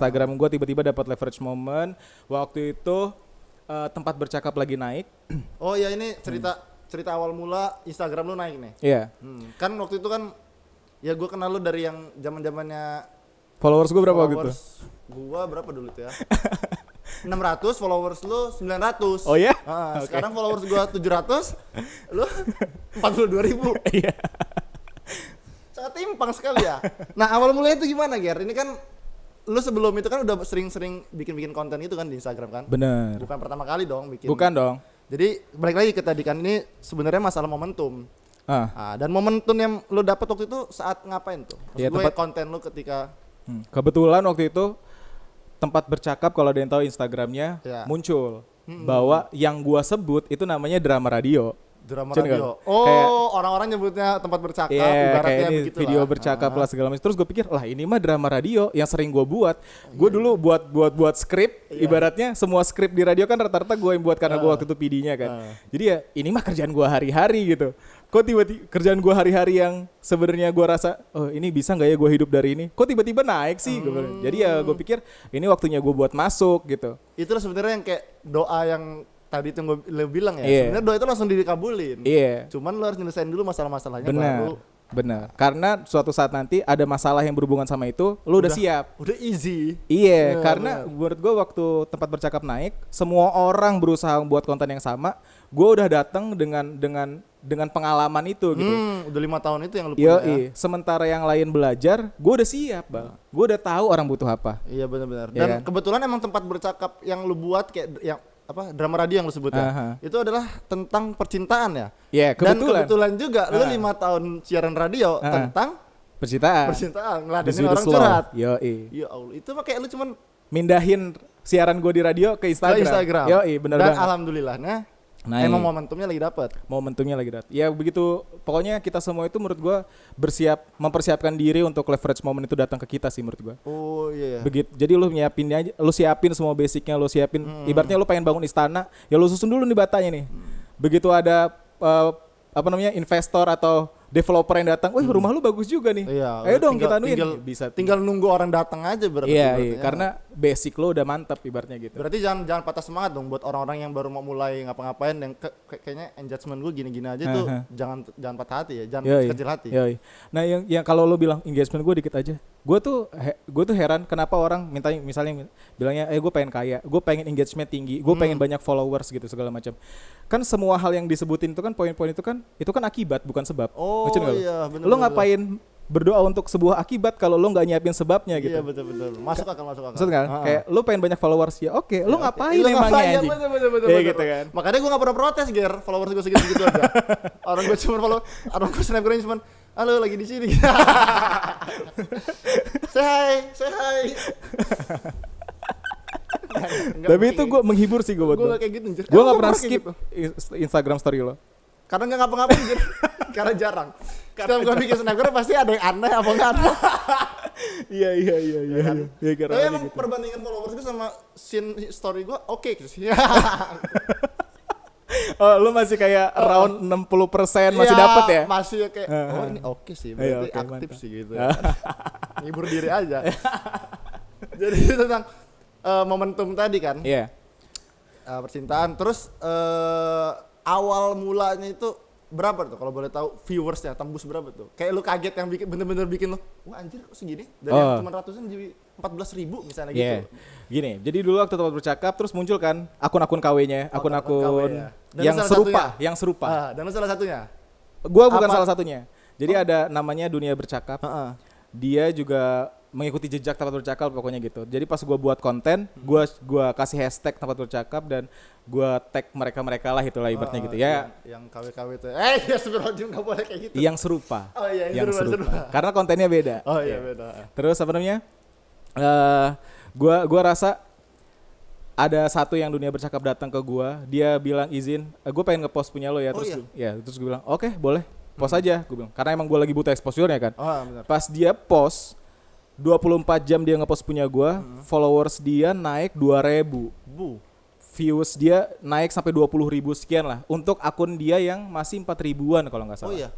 Instagram gue tiba-tiba dapat leverage moment. Waktu itu tempat bercakap lagi naik. Oh ya, ini cerita awal mula Instagram lu naik nih. Iya. Kan waktu itu kan ya gue kenal lu dari yang zaman-zamannya Followers gue berapa gitu? Gua berapa dulu tuh ya? 600, followers lu 900. Oh ya? Okay. Sekarang followers gua 700, lu 42.000. Iya. Sangat timpang sekali ya. Nah, awal mulanya itu gimana, Ger? Ini kan lu sebelum itu kan udah sering-sering bikin konten itu kan di Instagram kan? Bener. Bukan pertama kali dong bikin. Bukan dong. Jadi balik lagi ke tadi kan, ini sebenarnya masalah momentum. Dan momentum yang lu dapat waktu itu saat ngapain tuh? Maksud gue konten lu ketika kebetulan waktu itu tempat bercakap, kalau ada yang tahu Instagramnya, muncul bahwa yang gua sebut itu namanya drama radio. Drama radio. Oh, orang-orang nyebutnya tempat bercakap, ibaratnya ini begitu video lah. bercakap lah segala macam. Terus gue pikir, lah ini mah drama radio yang sering gue buat. Gue dulu buat skrip, ibaratnya semua skrip di radio kan rata-rata gue yang buat karena gue waktu itu PD-nya kan. Jadi ya ini mah kerjaan gue hari-hari gitu. Kok tiba-tiba kerjaan gue hari-hari yang sebenarnya gue rasa, oh ini bisa nggak ya gue hidup dari ini? Kok tiba-tiba naik sih? Jadi ya gue pikir ini waktunya gue buat masuk gitu. Itulah sebenarnya yang kayak doa yang tadi itu gue bilang ya, sebenarnya doa itu langsung dikabulin. Cuman lo harus nyelesain dulu masalah-masalahnya. Benar. Karena suatu saat nanti ada masalah yang berhubungan sama itu, lo udah siap. Udah easy. Karena menurut gue waktu tempat bercakap naik, semua orang berusaha buat konten yang sama. Gue udah datang dengan pengalaman itu gitu. Udah 5 tahun itu yang lu punya. Sementara yang lain belajar, gue udah siap, Bang. Gue udah tahu orang butuh apa. Iya benar-benar. Dan kebetulan emang tempat bercakap yang lu buat kayak yang drama radio yang lu sebut ya, itu adalah tentang percintaan ya. Kebetulan. Dan kebetulan juga lu 5 tahun siaran radio tentang percintaan, ngeladenin orang curhat. Ya Allah, itu mah kayak lu cuman mindahin siaran gue di radio ke Instagram. Bener dan banget. Alhamdulillahnya emang momentumnya lagi dapat. Ya begitu, pokoknya kita semua itu menurut gue mempersiapkan diri untuk leverage momen itu datang ke kita sih menurut gue. Oh iya. Begitu. Jadi lu siapin semua basicnya, lu siapin. Ibaratnya lu pengen bangun istana, ya lu susun dulu nih batanya nih. Begitu ada investor atau developer yang datang, rumah lu bagus juga nih. Ayo dong kita anuin. Tinggal nunggu orang datang aja berarti. Iya, karena basic lo udah mantap ibaratnya gitu. Berarti jangan patah semangat dong buat orang-orang yang baru mau mulai ngapa-ngapain yang kayaknya engagement gue gini-gini aja tuh jangan patah hati ya, jangan kecil hati. Nah, yang kalau lo bilang engagement gue dikit aja, gue tuh heran kenapa orang misalnya bilangnya gue pengen kaya, gue pengen engagement tinggi, gue pengen banyak followers gitu segala macam. Kan semua hal yang disebutin itu kan poin-poin itu kan akibat bukan sebab. Iya, bener, lo ngapain berdoa untuk sebuah akibat kalau lo nggak nyiapin sebabnya gitu? Iya betul. Masuk akal. Maksud kan? Kayak lo pengen banyak followers ya, oke. Lo ngapain emangnya anjing? Betul. Gitu kan. Makanya gue nggak pernah protes, Ger. Followers gue segitu aja. Orang gue cuma orang gue snapgram cuma, halo lagi di sini. Say hi. Tapi itu gue menghibur sih gue buat. Gue nggak kayak gitu. Gue nggak pernah skip Instagram story lo. Karena nggak ngapa-ngapain gitu. Karena jarang. Setiap gue bikin snapgram pasti ada yang aneh apa enggak ada. Iya. Tapi emang gitu. Perbandingan followers gue sama scene story gue oke sih. Oh, lu masih kayak around 60% masih dapet ya? Masih kayak ini oke sih, berarti aktif mantap sih gitu. Ngibur diri aja. Jadi tentang momentum tadi kan. Percintaan, terus awal mulanya itu berapa tuh kalau boleh tahu, viewersnya tembus berapa tuh? Kayak lu kaget yang bener-bener bikin lu, wah anjir kok segini? Dari yang cuma ratusan jadi 14.000 misalnya gitu. Gini, jadi dulu waktu tempat bercakap terus muncul kan akun-akun KW-nya, akun-akun yang serupa. Dan lu salah satunya? Gua bukan salah satunya. Jadi ada namanya Dunia Bercakap. Dia juga mengikuti jejak tempat bercakap pokoknya gitu. Jadi pas gue buat konten, gue kasih hashtag tempat bercakap dan gue tag mereka lah itulah ibaratnya gitu ya. Yang KW-KW itu. Ya sebenarnya nggak boleh kayak gitu. Yang serupa. Yang serupa. Karena kontennya beda. Beda. Terus apa namanya? Gue rasa ada satu yang Dunia Bercakap datang ke gue, dia bilang izin, gue pengen ngepost punya lo ya. Terus gue bilang oke, boleh. Post aja, gue bilang. Karena emang gue lagi butuh exposure-nya kan. Pas dia post 24 jam dia ngepost punya gue, followers dia naik 2.000. Views dia naik sampai 20.000 sekian lah. Untuk akun dia yang masih 4.000-an kalau nggak salah. Oh iya.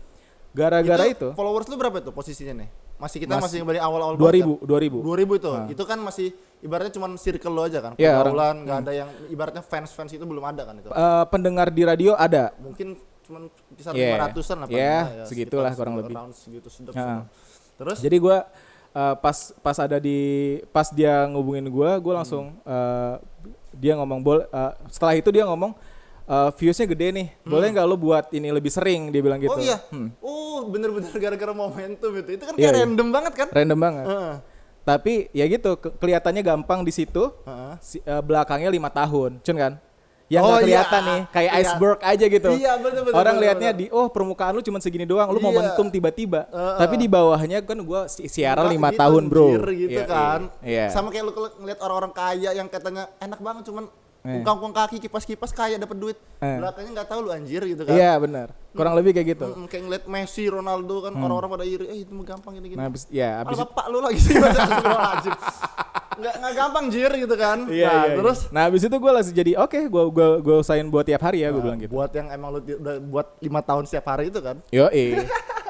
Gara-gara itu followers lu berapa tuh posisinya nih? kita masih dari awal-awal 2000 itu. Itu kan masih ibaratnya cuma circle lo aja kan. Pergaulan enggak ada yang ibaratnya fans itu belum ada kan itu. Pendengar di radio ada. Mungkin cuma kisar 500-an lah ya, segitulah kurang lebih. Segitu sedap. Terus jadi gue pas dia ngubungin gue langsung dia ngomong setelah itu dia ngomong viewsnya gede nih, boleh nggak lo buat ini lebih sering, dia bilang gitu. Oh iya, bener-bener gara-gara momentum itu kan kayak random banget kan? Random banget. Tapi ya gitu, kelihatannya gampang di situ, belakangnya 5 tahun, Cun kan? Yang nggak kelihatan nih, kayak iceberg aja gitu. Iya, bener. Orang lihatnya permukaan lu cuma segini doang, lu momentum tiba-tiba. Tapi di bawahnya kan gue siaran 5 tahun bro. Gitu kan. Sama kayak lu ngeliat orang-orang kaya yang katanya enak banget cuman kungkang kaki kipas-kipas kaya dapat duit. Belakangnya nggak tahu lu anjir gitu kan. Iya benar. Kurang lebih kayak gitu. Kayak ngeliat Messi, Ronaldo kan orang-orang pada iri, itu mah gampang gini-gini. Nah, abis bapak lu lagi sih anjir. Nggak gampang jir gitu kan. Terus abis itu gue langsung jadi gue usahain buat tiap hari ya, gue bilang gitu. Buat yang emang lu udah buat 5 tahun setiap hari itu kan.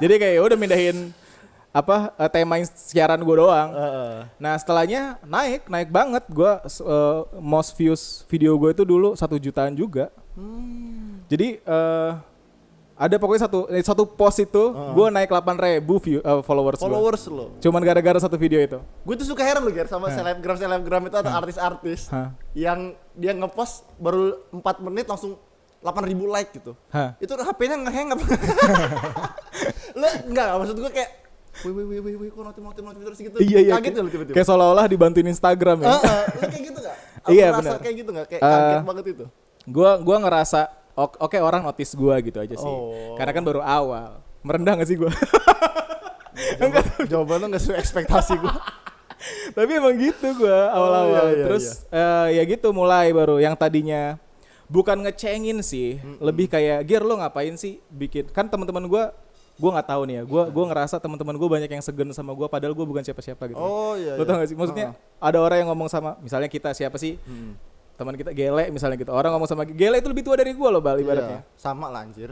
Jadi kayak udah mindahin tema siaran gue doang. Nah setelahnya naik banget. Gue most views video gue itu dulu 1 jutaan juga. Jadi ada pokoknya satu post itu gue naik 8.000 followers lo. Cuman gara-gara satu video itu. Gue tuh suka heran loh Ger sama selebgram itu atau artis-artis yang dia ngepost baru 4 menit langsung 8.000 like gitu. Itu HP-nya ngehang apa? Lo enggak maksud gue kayak wih kok notif terus gitu. Iya. Kaget lo tiba-tiba. Kayak seolah-olah dibantuin Instagram ya. Lo kayak gitu enggak? Iya benar. Kayak gitu enggak? Kayak kaget banget itu. Gua ngerasa Oke, orang notice gue gitu aja sih. Karena kan baru awal. Merendah gak sih gue? Jawaban lo gak sesuai ekspektasi gue. Tapi emang gitu gue awal-awal. Terus ya gitu mulai baru. Yang tadinya bukan ngecengin sih. Lebih kayak, Gir lo ngapain sih bikin. Kan teman-teman gue gak tahu nih ya. Gue ngerasa teman-teman gue banyak yang segan sama gue. Padahal gue bukan siapa-siapa gitu. Lo tau gak sih? Maksudnya ada orang yang ngomong sama, misalnya kita siapa sih? Teman kita Gele misalnya gitu. Orang ngomong sama Gele itu lebih tua dari gue loh Bal ibaratnya. Sama lah anjir.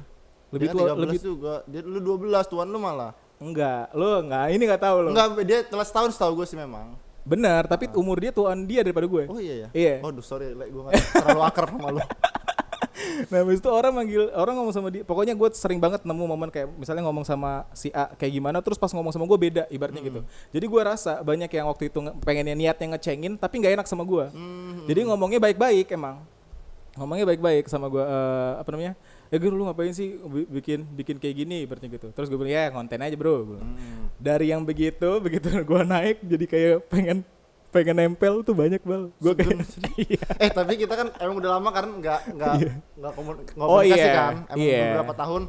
Lebih tua 13 juga. Dia lu 12 tuan lu malah. Enggak, ini enggak tahu lo. Enggak, dia telah setahun setahu gue sih memang. Benar, tapi umur dia tuaan dia daripada gue. Oh iya ya. Iya. Oh sorry, gue enggak terlalu akrab sama lu. Nah habis itu orang ngomong sama dia. Pokoknya gue sering banget nemu momen kayak misalnya ngomong sama si A kayak gimana, terus pas ngomong sama gue beda ibaratnya gitu. Jadi gue rasa banyak yang waktu itu pengennya niatnya ngecengin tapi nggak enak sama gue. Jadi ngomongnya baik-baik emang. Ngomongnya baik-baik sama gue, ya gue lu ngapain sih bikin kayak gini ibaratnya gitu. Terus gue bilang ya konten aja bro. Dari yang begitu gue naik jadi kayak pengen nempel tuh banyak Bal. Gue kayak tapi kita kan emang udah lama kan nggak komunikasi kan. Emang beberapa tahun.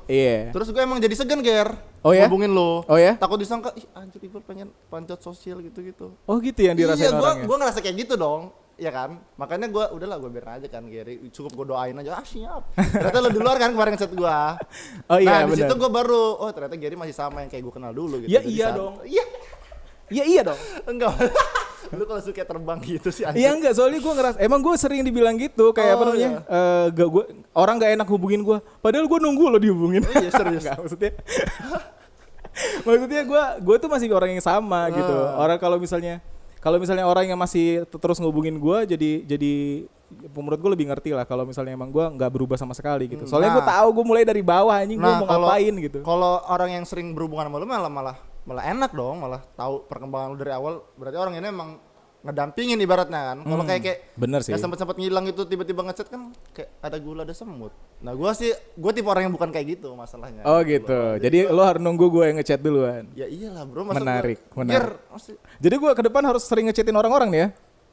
Terus gue emang jadi segan Ger. Hubungin lo. Takut disangka anjir Igor pengen pancot sosial gitu. Oh gitu yang dirasain orangnya. Gue ngerasa kayak gitu dong. Iya kan, makanya gue udahlah gue biarin aja kan Gary, cukup gue doain aja, siap. Ternyata lo di luar kan kemarin ngechat gue. Nah di situ gue baru, ternyata Gary masih sama yang kayak gue kenal dulu gitu. Ya iya dong. Iya dong. Enggak. Lu kalau suka terbang gitu sih anjir. Iya enggak, soalnya gue ngerasa emang gue sering dibilang gitu kayak orang nggak enak hubungin gue, padahal gue nunggu lo dihubungin. Iya serius. Enggak, maksudnya gue tuh masih orang yang sama gitu. Orang kalau misalnya orang yang masih terus ngehubungin gue jadi menurut gue lebih ngerti lah kalau misalnya emang gue nggak berubah sama sekali gitu. Soalnya gue tahu gue mulai dari bawah anjing, gue mau ngapain gitu. Kalau orang yang sering berhubungan sama lu malah enak dong, malah tahu perkembangan lu dari awal. Berarti orang ini emang ngedampingin ibaratnya kan. Kalau kayak bener sih. Sempat ngilang itu tiba-tiba ngechat kan kayak ada gula ada semut. Nah gue tipe orang yang bukan kayak gitu masalahnya. Oh gitu. Jadi lo harus nunggu gue yang ngechat duluan. Ya iyalah bro. Menarik. Jadi gue ke depan harus sering ngechatin orang-orang nih ya.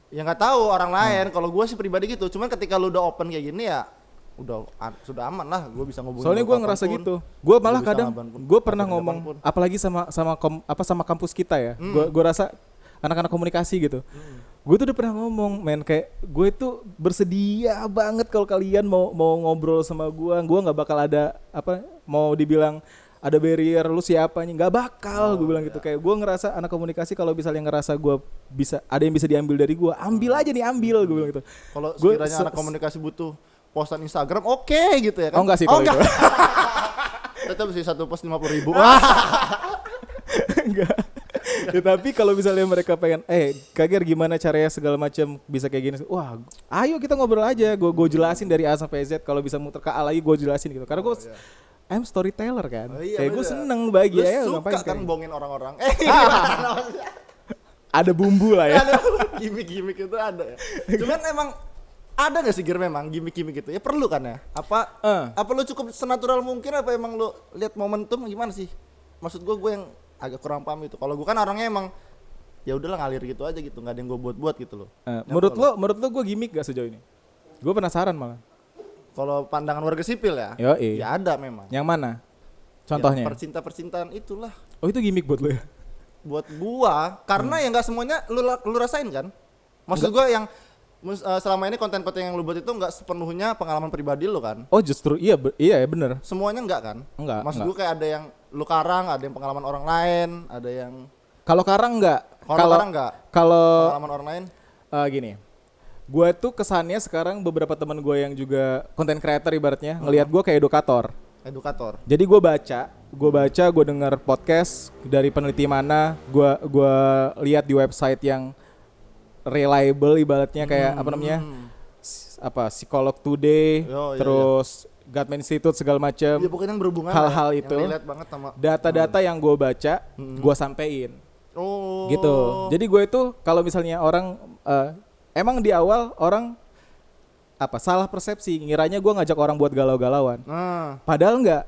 Ya nggak tahu orang lain. Kalau gue sih pribadi gitu. Cuman ketika lu udah open kayak gini ya sudah aman lah, gue bisa ngomongin. Soalnya gue ngerasa gitu. Gue malah kadang gue pernah ngomong apalagi sama kampus kita ya. Gue rasa anak-anak komunikasi gitu. Gue tuh udah pernah ngomong, kayak gue tuh bersedia banget kalau kalian mau ngobrol sama gue nggak bakal ada mau dibilang ada barrier lu siapanya, nggak bakal. Gue bilang gitu. Kayak gue ngerasa anak komunikasi kalau misalnya ngerasa gue bisa ada yang bisa diambil dari gue, ambil aja nih, ambil. Gue bilang gitu. Kalau sekiranya anak komunikasi butuh postan Instagram, oke gitu ya kan? Oh enggak sih kalau itu. Tetap sih satu post 50.000. Enggak. Ya, tapi kalau misalnya mereka pengen, Kager gimana caranya segala macam bisa kayak gini, wah, ayo kita ngobrol aja, gue jelasin dari A sampai Z, kalau bisa muter ke A lagi gue jelasin gitu, karena gue I'm storyteller kan, kayak gue seneng bahagia ya, suka kan bohongin orang-orang, ada bumbu lah ya, ada gimmick itu ada ya. Cuman emang ada nggak sih Gir memang gimmick itu ya perlu kan ya? Apa lu cukup senatural mungkin, apa emang lu lihat momentum gimana sih? Maksud gue yang agak kurang paham itu. Kalau gue kan orangnya emang ya udahlah ngalir gitu aja gitu, nggak ada yang gue buat gitu loh. Menurut lo gue gimmick gak sejauh ini? Gue penasaran malah. Kalau pandangan warga sipil ya, ya ada memang. Yang mana? Contohnya? Percintaan itulah. Oh itu gimmick buat lo ya? Buat gua, karena ya nggak semuanya lu rasain kan? Maksud gua yang selama ini konten-konten yang lu buat itu nggak sepenuhnya pengalaman pribadi lu kan? Oh justru iya ya bener. Semuanya enggak kan? Enggak. Maksud gue kayak ada yang lu karang, ada yang pengalaman orang lain, ada yang kalau karang enggak. Kalau pengalaman orang lain gini. Gue tuh kesannya sekarang beberapa teman gue yang juga content creator ibaratnya ngelihat gue kayak edukator. Jadi gue baca, gue dengar podcast dari peneliti mana, gue lihat di website yang reliable ibaratnya kayak Psikolog Today, terus Gottman Institute segala macam. Ya pokoknya yang berhubungan hal-hal itu. Yang banget sama data-data yang gue baca, gue sampein. Oh. Gitu. Jadi gue itu kalau misalnya orang emang di awal orang salah persepsi, ngiranya gue ngajak orang buat galau-galauan. Padahal enggak.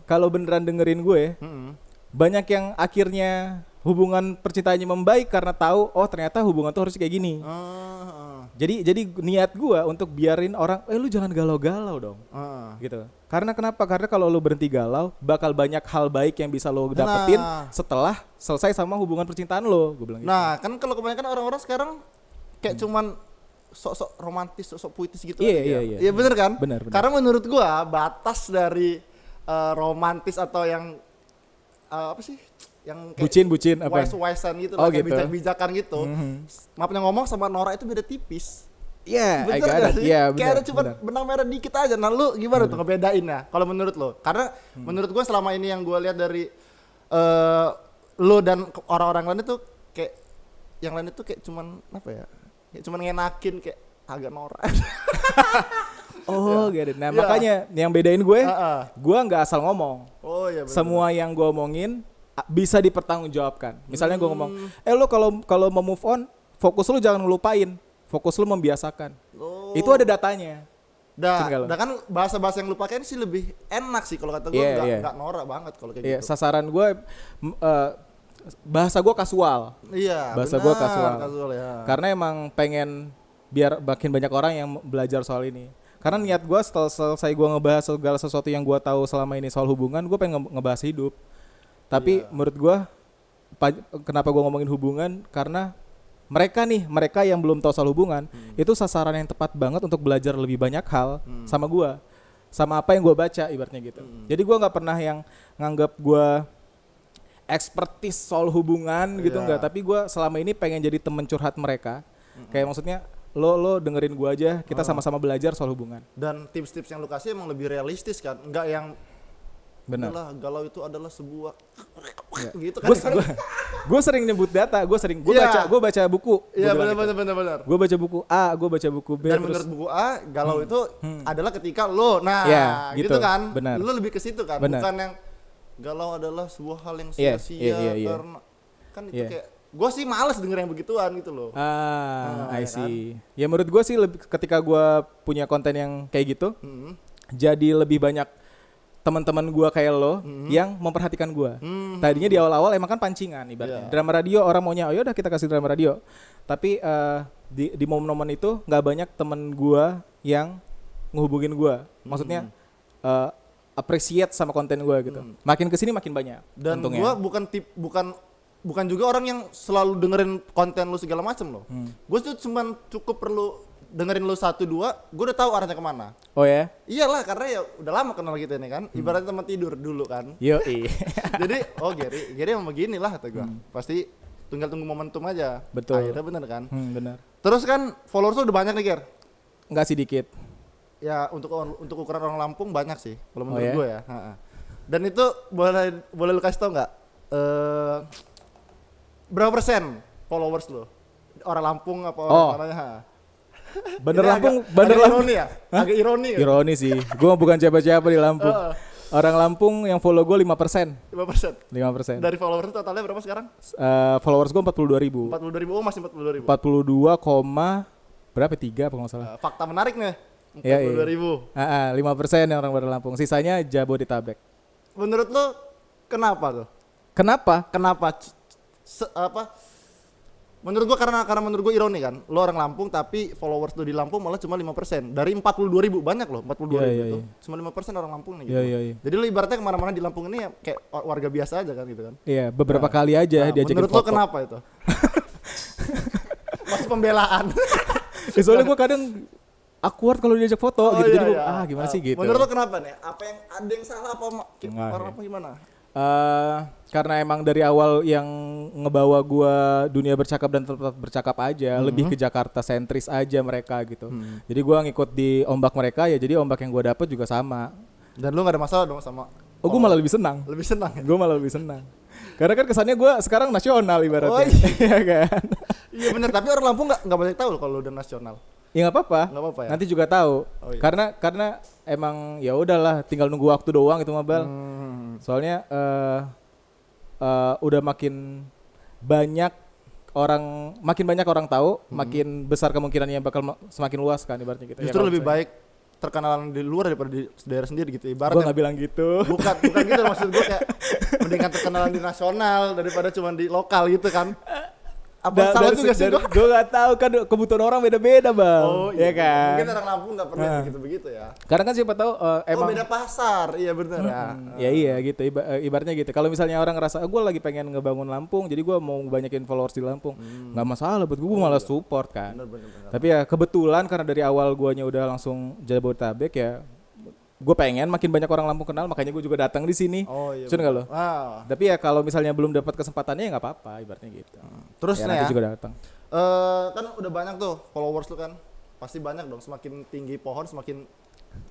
Kalau beneran dengerin gue, banyak yang akhirnya hubungan percintaannya membaik karena tahu ternyata hubungan tuh harus kayak gini. Jadi niat gue untuk biarin orang lu jangan galau-galau dong. Gitu. Karena kenapa? Karena kalau lu berhenti galau, bakal banyak hal baik yang bisa lo dapetin setelah selesai sama hubungan percintaan lo, gue bilang gitu. Nah, kan kalau kebanyakan orang-orang sekarang kayak cuman sok-sok romantis, sok-sok puitis gitu aja. Iya. Iya bener kan? Bener. Karena menurut gue batas dari romantis atau yang yang bucin apa? Wise-wisean gitu lah, kayak bijak-bijakan gitu. Maafnya ngomong sama Nora itu beda tipis. Iya, bener. Kayak ada cuma benang merah dikit aja. Nah lu gimana tuh ngebedain ya? Kalau menurut lo? Karena menurut gue selama ini yang gue lihat dari lo dan orang-orang lain itu kayak yang lain itu kayak cuman kayak cuman ngenakin kayak agak norak. Gitu. Nah makanya yang bedain gue nggak asal ngomong. Bener. Semua yang gue omongin bisa dipertanggungjawabkan. Misalnya gue ngomong, lo kalau mau move on, fokus lo jangan ngelupain, fokus lo membiasakan. Itu ada datanya. Kan bahasa-bahasa yang lu pakai sih lebih enak sih kalau kata gue, nggak norak banget kalau kayak gitu. Sasaran gue bahasa gue kasual. Iya. Bahasa gue kasual ya. Karena emang pengen biar makin banyak orang yang belajar soal ini. Karena niat gue setelah selesai gue ngebahas segala sesuatu yang gue tahu selama ini soal hubungan, gue pengen ngebahas hidup. Tapi menurut gue, kenapa gue ngomongin hubungan? Karena mereka yang belum tahu soal hubungan, itu sasaran yang tepat banget untuk belajar lebih banyak hal sama gue, sama apa yang gue baca ibaratnya gitu. Jadi gue nggak pernah yang nganggap gue expertise soal hubungan gitu, enggak. Tapi gue selama ini pengen jadi temen curhat mereka. Kayak maksudnya lo dengerin gue aja, kita sama-sama belajar soal hubungan. Dan tips-tips yang lo kasih emang lebih realistis kan, enggak yang benar. Galau itu adalah sebuah gitu kan. Gue sering nyebut data, gue baca buku. Iya benar. Gue baca buku A, gue baca buku B. Dan menurut buku A, galau itu adalah ketika lo, gitu kan. Benar. Lo lebih ke situ kan, bukan yang galau adalah sebuah hal yang sia-sia karena kan itu kayak gue sih males denger yang begituan gitu loh. I see. Kan? Ya menurut gue sih ketika gue punya konten yang kayak gitu, jadi lebih banyak teman-teman gue kayak lo yang memperhatikan gue. Tadinya di awal-awal emang kan pancingan ibaratnya. Drama radio orang maunya, udah kita kasih drama radio. Tapi di momen-momen itu nggak banyak temen gue yang ngehubungin gue. Maksudnya appreciate sama konten gue gitu. Makin kesini makin banyak. Dan gue bukan juga orang yang selalu dengerin konten lu segala macem loh. Gue tuh cuman cukup perlu dengerin lu 1-2, gue udah tahu arahnya kemana. Oh ya? Iyalah, karena ya udah lama kenal kita ini kan. Ibaratnya teman tidur dulu kan. Yoi. Jadi Gary emang begini lah kata gue. Pasti tinggal tunggu momentum aja. Betul. Akhirnya bener kan. Bener. Terus kan followers lu udah banyak nih Ger. Nggak sedikit. Ya untuk ukuran orang Lampung banyak sih kalau menurut gue ya. Dan itu boleh lu kasih tau nggak? berapa persen followers lo? Orang Lampung apa orang mananya? Bener Lampung, bener Lampung. Ironi ya? Agak ironi kan? Ironi sih. Gue bukan siapa-siapa di Lampung. Orang Lampung yang follow gue 5%. 5%. Dari followers totalnya berapa sekarang? Followers gue 42.000. 42.000, oh masih 42.000. 42, berapa 3 apa nggak salah. Fakta menarik nih. 42.000. 5% yang orang dari Lampung. Sisanya Jabodetabek. Menurut lo kenapa tuh? Kenapa? Menurut gua karena menurut gua ironi kan. Lo orang Lampung tapi followers lo di Lampung malah cuma 5%. Dari 42.000 banyak loh, 42.000 itu. Cuma 5% orang Lampung nih gitu. Jadi lo ibaratnya kemana-mana di Lampung ini ya kayak warga biasa aja kan gitu kan. Iya, beberapa kali aja diajakin menurut foto. Menurut lo kenapa itu? Masih pembelaan. Soalnya gua kadang awkward kalau diajak foto gitu. Jadi gua gimana sih gitu. Menurut lo kenapa nih? Apa yang ada yang salah apa orang apa gimana? Karena emang dari awal yang ngebawa gua dunia bercakap dan tetap bercakap aja, lebih ke Jakarta sentris aja mereka gitu. Jadi gua ngikut di ombak mereka ya, jadi ombak yang gua dapet juga sama. Dan lu gak ada masalah dong sama? Oh, gua malah lebih senang. Lebih senang ya? Gua malah lebih senang. Karena kan kesannya gua sekarang nasional ibaratnya. Oh iya kan? Iya bener, tapi orang Lampung gak banyak tahu kalau udah nasional. Ya nggak apa-apa. Ya? Nanti juga tahu. Oh, iya. Karena emang ya udahlah, tinggal nunggu waktu doang itu mah Bal. Soalnya udah makin banyak orang tahu, makin besar kemungkinannya bakal semakin luas kan ibaratnya gitu. Justru ya, lebih baik terkenalan di luar daripada di daerah sendiri gitu ibaratnya. Gue nggak bilang gitu. Bukan gitu maksud gue, kayak mendingan terkenalan di nasional daripada cuma di lokal gitu kan. Apa salah juga sih gue? Gue gak tahu kan, kebutuhan orang beda-beda Bang. Oh iya kan? Mungkin orang Lampung gak pernah begitu-begitu ya. Karena kan siapa tahu emang beda pasar, iya bener ya. Ya iya gitu, ibaratnya gitu. Kalau misalnya orang ngerasa gue lagi pengen ngebangun Lampung, jadi gue mau banyakin followers di Lampung, nggak masalah buat gue malah support kan. Bener. Tapi ya kebetulan karena dari awal guanya udah langsung Jabodetabek ya, gue pengen makin banyak orang Lampung kenal, makanya gue juga datang di sini. Oh iya. Cun nggak lo? Tapi ya kalau misalnya belum dapat kesempatannya ya nggak apa-apa, ibaratnya gitu. Terus ya, nanti juga datang. Kan udah banyak tuh followers lu kan, pasti banyak dong. Semakin tinggi pohon, semakin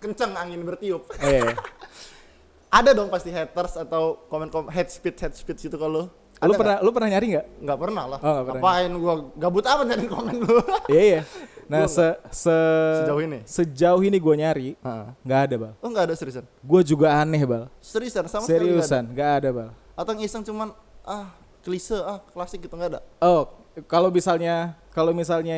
kencang angin bertiup. Iya. Ada dong pasti haters atau komen head speech gitu kalau. Lu pernah nyari nggak? Nggak pernah lah. Oh, ngapain gua gabut apa nyari komen lu? Iya. Nah sejauh ini gue nyari nggak ada Bal. Oh nggak ada, seriusan? Gue juga aneh Bal. Seriusan sama seriusan nggak ada Bal. Atau iseng cuman klise klasik gitu, nggak ada? Oh kalau misalnya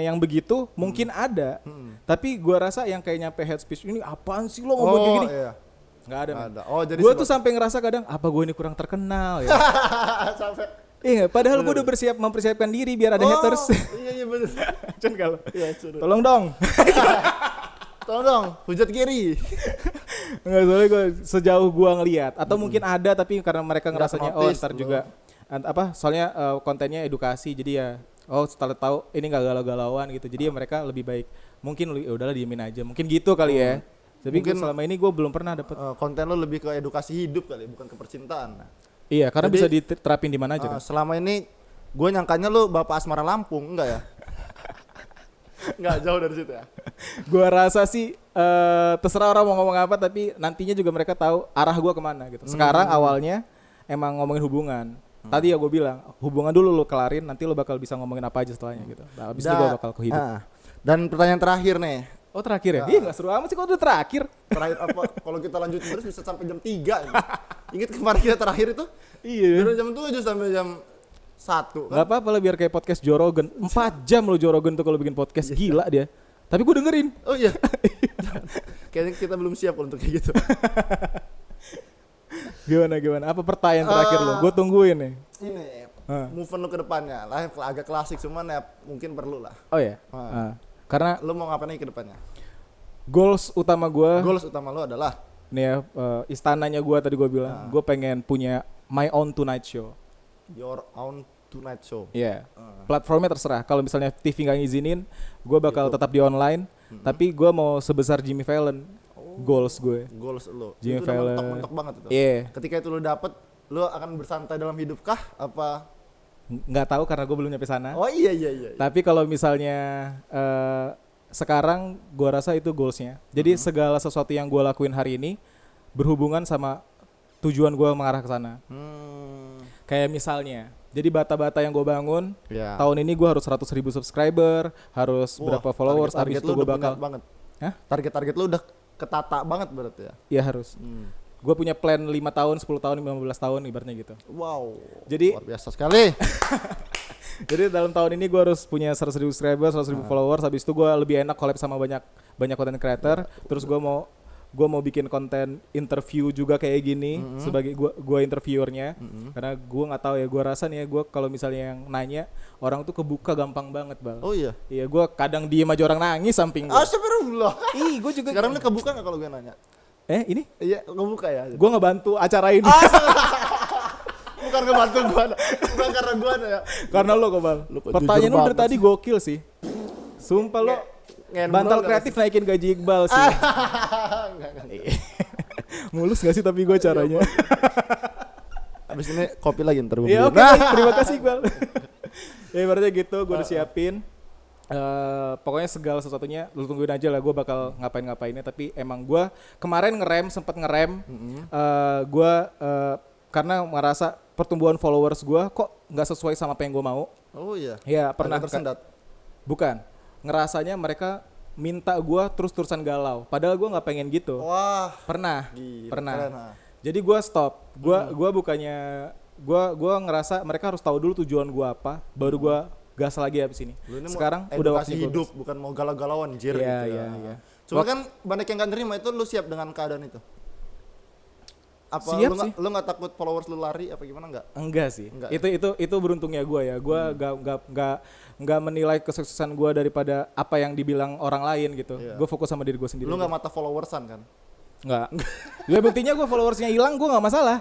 yang begitu mungkin ada. Tapi gue rasa yang kayak nyampe head speech ini apaan sih lo ngomong kayak gini? Iya. Nggak ada. Oh jadi gue tuh sampai ngerasa kadang apa gue ini kurang terkenal ya. Sampai. Iya, padahal gue udah mempersiapkan diri biar ada haters. Iya bener. Cun kalau. Iya, tolong dong. Tolong dong, hujat kiri. Enggak, soalnya gue sejauh gue ngelihat atau mungkin ada tapi karena mereka ngerasanya ntar juga soalnya kontennya edukasi jadi ya setelah tahu ini enggak galau-galauan gitu. Jadi ya mereka lebih baik mungkin udahlah diemin aja. Mungkin gitu kali ya. Tapi mungkin selama ini gue belum pernah dapet konten lo lebih ke edukasi hidup kali, bukan ke percintaan. Iya, karena jadi, bisa diterapin di mana aja kan. Selama ini gue nyangkanya lu Bapak Asmara Lampung, enggak ya? Enggak jauh dari situ ya. Gue rasa sih terserah orang mau ngomong apa, tapi nantinya juga mereka tahu arah gue kemana gitu. Sekarang awalnya emang ngomongin hubungan. Tadi ya gue bilang hubungan dulu lo kelarin, nanti lo bakal bisa ngomongin apa aja setelahnya gitu. Nah, abis itu gue bakal ke hidup. Dan pertanyaan terakhir nih. Oh terakhir ya? Iya gak seru amat sih kalau udah terakhir. Terakhir apa? Kalau kita lanjut terus bisa sampai jam 3 gitu. Ingat kemarin kita terakhir itu? Iya. Dari jam 7 sampai jam 1 kan? Gak apa-apa lah biar kayak podcast Joe Rogan. 4 jam lo Joe Rogan tuh kalau bikin podcast. Gila dia. Tapi gue dengerin. Oh iya. Kayaknya kita belum siap untuk kayak gitu. Gimana? Apa pertanyaan terakhir lo? Gue tungguin nih. Ini move on lo ke depannya. Lah agak klasik cuman ya mungkin perlu lah. Oh ya. Karena lo mau ngapain lagi ke depannya? Goals utama lo adalah nih ya, istananya gue tadi gue bilang, gue pengen punya my own tonight show. Your own tonight show. Iya. Yeah. Platformnya terserah. Kalau misalnya TV nggak ngizinin, gue bakal tetap di online. Tapi gue mau sebesar Jimmy Fallon. Goals gue. Goals lo. Jimmy itu Fallon. mentok banget itu. Iya. Yeah. Ketika itu lo dapet, lo akan bersantai dalam hidup kah? Apa? Nggak tahu karena gue belum nyampe sana. Oh iya. Tapi kalau misalnya sekarang gue rasa itu goalsnya. Jadi segala sesuatu yang gue lakuin hari ini berhubungan sama tujuan gue mengarah ke sana. Kayak misalnya Jadi bata-bata yang gue bangun, tahun ini gue harus 100.000 subscriber, harus berapa followers, target abis itu gue bakal. Banget. Hah? Target lu udah ketata banget berarti ya? Iya harus. Gue punya plan 5 tahun, 10 tahun, 15 tahun ibaratnya gitu. Wow. Jadi luar biasa sekali. Jadi dalam tahun ini gue harus punya 100.000 subscriber, 100.000 followers, habis itu gue lebih enak collab sama banyak content creator. Terus gue mau bikin konten interview juga kayak gini sebagai gue interviewernya karena gue nggak tahu ya, gue rasa nih ya, gue kalau misalnya yang nanya orang tuh kebuka gampang banget Bang. Oh iya. Iya, gue kadang diem aja orang nangis samping gue. Astagfirullah. Gue juga. Sekarang lu kebuka nggak kalau gue nanya? Ini? Iya, kebuka ya. Gue ngebantu acara ini. Bukan ngebantu gue, bukan karena gue ya. Karena lo kok Bang. Pertanyaan lu dari tadi gokil sih. Sumpah lo. Bantal kreatif naikin gaji Iqbal sih. Mulus gak sih tapi gue caranya. Abis ini kopi lagi ntar gue. Iya oke, terima kasih Iqbal. Ya berarti gitu, gue udah siapin. Pokoknya segala sesuatunya lu tungguin aja lah, gue bakal ngapainnya. Tapi emang gue kemarin sempet ngerem. Gue karena merasa pertumbuhan followers gue kok nggak sesuai sama apa yang gue mau. Oh iya. Ya pernah tersendat. Bukan. Ngerasanya mereka minta gue terus-terusan galau. Padahal gue nggak pengen gitu. Wah. Pernah. Keren. Jadi gue stop. Gue bukannya gue ngerasa mereka harus tahu dulu tujuan gue apa, baru gue gas lagi abis ini. Sekarang udah waktunya hidup, bukan mau galau-galauan jir. Iya. Cuma kan banyak yang nggak nerima itu, lu siap dengan keadaan itu? Apa siap lu nggak takut followers lu lari apa gimana nggak? Enggak sih. Itu beruntungnya gue ya. Gue nggak menilai kesuksesan gue daripada apa yang dibilang orang lain gitu. Gue fokus sama diri gue sendiri. Lu nggak mata followersan kan? Enggak. Ya buktinya gue followersnya hilang, gue nggak masalah.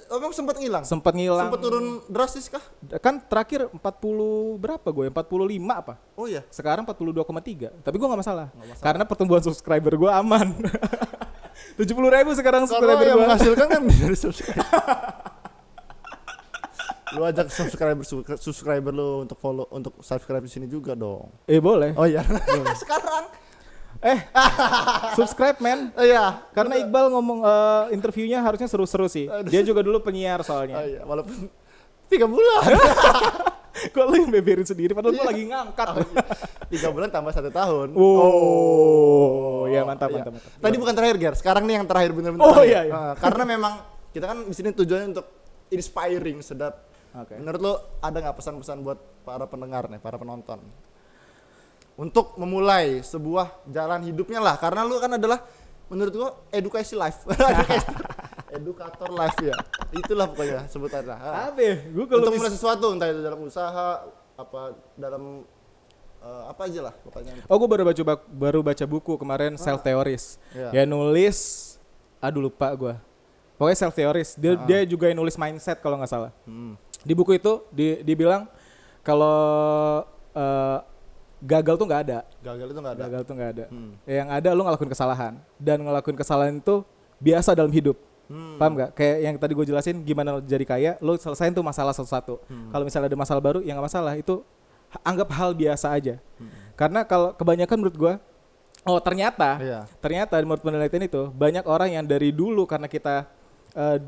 Emang sempat ngilang? Sempat turun drastis kah? Kan terakhir 40 berapa gue? 45 apa? Oh iya. Sekarang 42,3. Tapi gue nggak masalah. Karena pertumbuhan subscriber gue aman. 70.000 sekarang subscriber gue. Kalau yang menghasilkan kan dari subscriber. Lu ajak subscriber lu untuk follow, untuk subscribe di sini juga dong. Boleh. Oh iya. Sekarang. Subscribe men. Iya. Karena Iqbal ngomong interviewnya harusnya seru-seru sih. Dia juga dulu penyiar soalnya. Oh iya, walaupun 3 bulan. Kok lu yang beberin sendiri padahal gue lagi ngangkat. 3 bulan tambah 1 tahun. Ya mantap. Tadi bukan terakhir, Ger. Sekarang nih yang terakhir bener-bener. Iya. Karena memang kita kan di sini tujuannya untuk inspiring, sedap. Menurut lo ada nggak pesan-pesan buat para pendengar nih, para penonton? Untuk memulai sebuah jalan hidupnya lah, karena lu kan adalah menurut gua edukasi life. Edukator life ya. Itulah pokoknya sebutannya. Apa ya? Gua kalau untuk mulai sesuatu, entah itu dalam usaha, apa dalam apa aja lah pokoknya. Gue baru baca buku kemarin, Self Theories. Ya nulis, lupa gue. Pokoknya Self Theories. Dia juga yang nulis mindset kalau nggak salah. Di buku itu dibilang kalau gagal tuh nggak ada. Gagal tuh nggak ada. Yang ada lu ngelakuin kesalahan, dan ngelakuin kesalahan itu biasa dalam hidup. Paham nggak? Kayak yang tadi gue jelasin gimana lo jadi kaya, lo selesain tuh masalah satu-satu. Kalau misalnya ada masalah baru, ya nggak masalah. Itu anggap hal biasa aja. Karena kalau kebanyakan menurut gue, ternyata menurut penelitian itu banyak orang yang dari dulu karena kita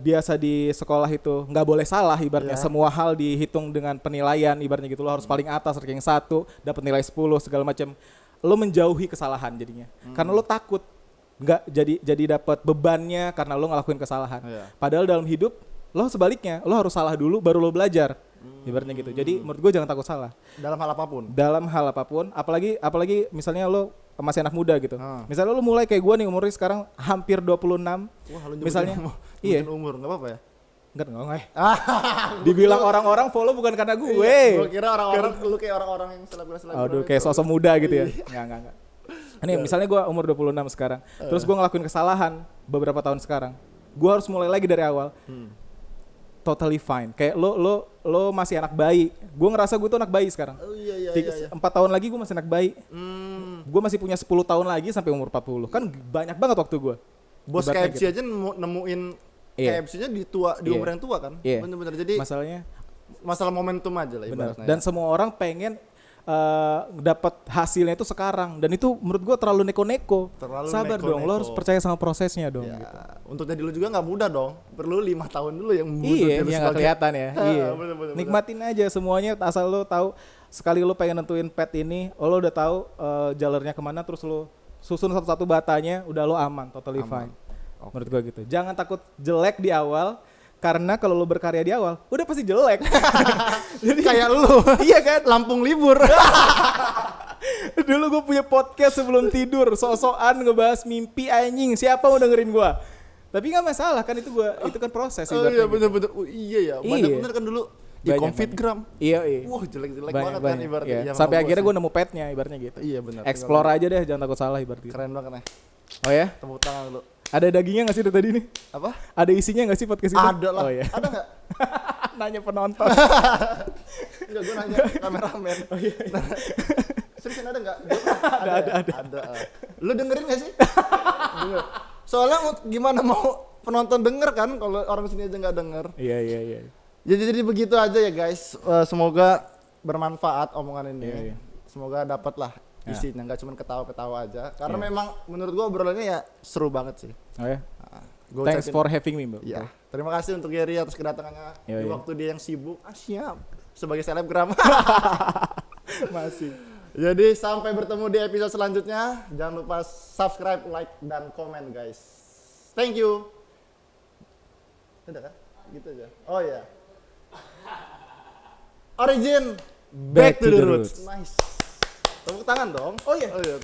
biasa di sekolah itu nggak boleh salah ibaratnya, semua hal dihitung dengan penilaian ibaratnya gitu, lo harus paling atas ranking 1, dapat nilai 10 segala macam. Lo menjauhi kesalahan jadinya. Karena lo takut nggak jadi dapat bebannya karena lo ngelakuin kesalahan. Padahal dalam hidup lo sebaliknya, lo harus salah dulu baru lo belajar. Ibaratnya gitu. Jadi menurut gue jangan takut salah. Dalam hal apapun. Apalagi misalnya lo masih anak muda gitu. Misalnya lo mulai kayak gue nih, umurnya sekarang hampir 26. Wah, misalnya iya. Umur enggak apa-apa ya? Enggak. Dibilang orang-orang follow bukan karena gue. Gue kira orang-orang lu kayak orang-orang yang selebgram. Aduh, kayak sosok muda gitu ya. Enggak. Ini misalnya gue umur 26 sekarang. Terus gue ngelakuin kesalahan beberapa tahun sekarang. Gue harus mulai lagi dari awal. Totally fine. Kayak lo masih anak bayi. Gue ngerasa gue tuh anak bayi sekarang. 4 tahun lagi gue masih anak bayi. Gue masih punya 10 tahun lagi sampai umur 40. Kan banyak banget waktu gue. Bos KFC aja nemuin KFC-nya di umur yang tua kan. Bener-bener. Jadi masalah momentum aja lah ibaratnya. Dan semua orang pengen dapat hasilnya itu sekarang, dan itu menurut gue terlalu neko-neko. Sabar dong, lo harus percaya sama prosesnya dong. Ya, gitu. Untuk jadi lo juga nggak mudah dong, perlu 5 tahun dulu yang mudah. Iya, yang nggak kelihatan ya. Iya. Bener. Nikmatin aja semuanya, asal lo tahu. Sekali lo pengen nentuin pet ini, lo udah tahu jalurnya kemana, terus lo susun satu-satu batanya, udah lo aman, totally fine. Okay. Menurut gue gitu. Jangan takut jelek di awal. Karena kalau lo berkarya di awal, udah pasti jelek. Jadi kayak lo, iya kan? Lampung libur. Dulu gue punya podcast sebelum tidur, sok-sokan ngebahas mimpi anjing. Siapa mau dengerin gue? Tapi nggak masalah kan, itu kan proses. Oh iya bener-bener. Oh, iya ya. Bener kan dulu. Di Confitgram. Iya. Wah jelek-jelek banget kan ibaratnya. Iya. Sampai akhirnya gue nemu petnya ibaratnya gitu. Iya benar. Explore aja deh, jangan takut salah ibaratnya. Keren banget nih. Oh ya? Tepuk tangan dulu. Ada dagingnya nggak sih dari tadi nih? Apa? Ada isinya nggak sih podcast itu? Ada lah. Oh, iya. Ada nggak? Nanya penonton. Enggak, gue nanya kameramen. Oh iya. Seriusan ada nggak? Ada. Lu dengerin nggak sih? Denger. Soalnya gimana mau penonton denger kan kalau orang sini aja nggak denger. Iya. Jadi begitu aja ya guys. Semoga bermanfaat omongan ini. Iya. Semoga dapat lah isinya, nggak cuma ketawa-ketawa aja. Karena memang menurut gua obrolannya ya seru banget sih. Oh ya. Thanks for having me, Bro. Ya. Terima kasih untuk Gary atas kedatangannya di waktu dia yang sibuk. Siap. Sebagai selebgram. Masih. Jadi sampai bertemu di episode selanjutnya. Jangan lupa subscribe, like, dan komen guys. Thank you. Udah kan? Gitu aja. Oh ya. Origin, back to the roots. Nice. Tepuk tangan dong. Oh iya. Oh iya.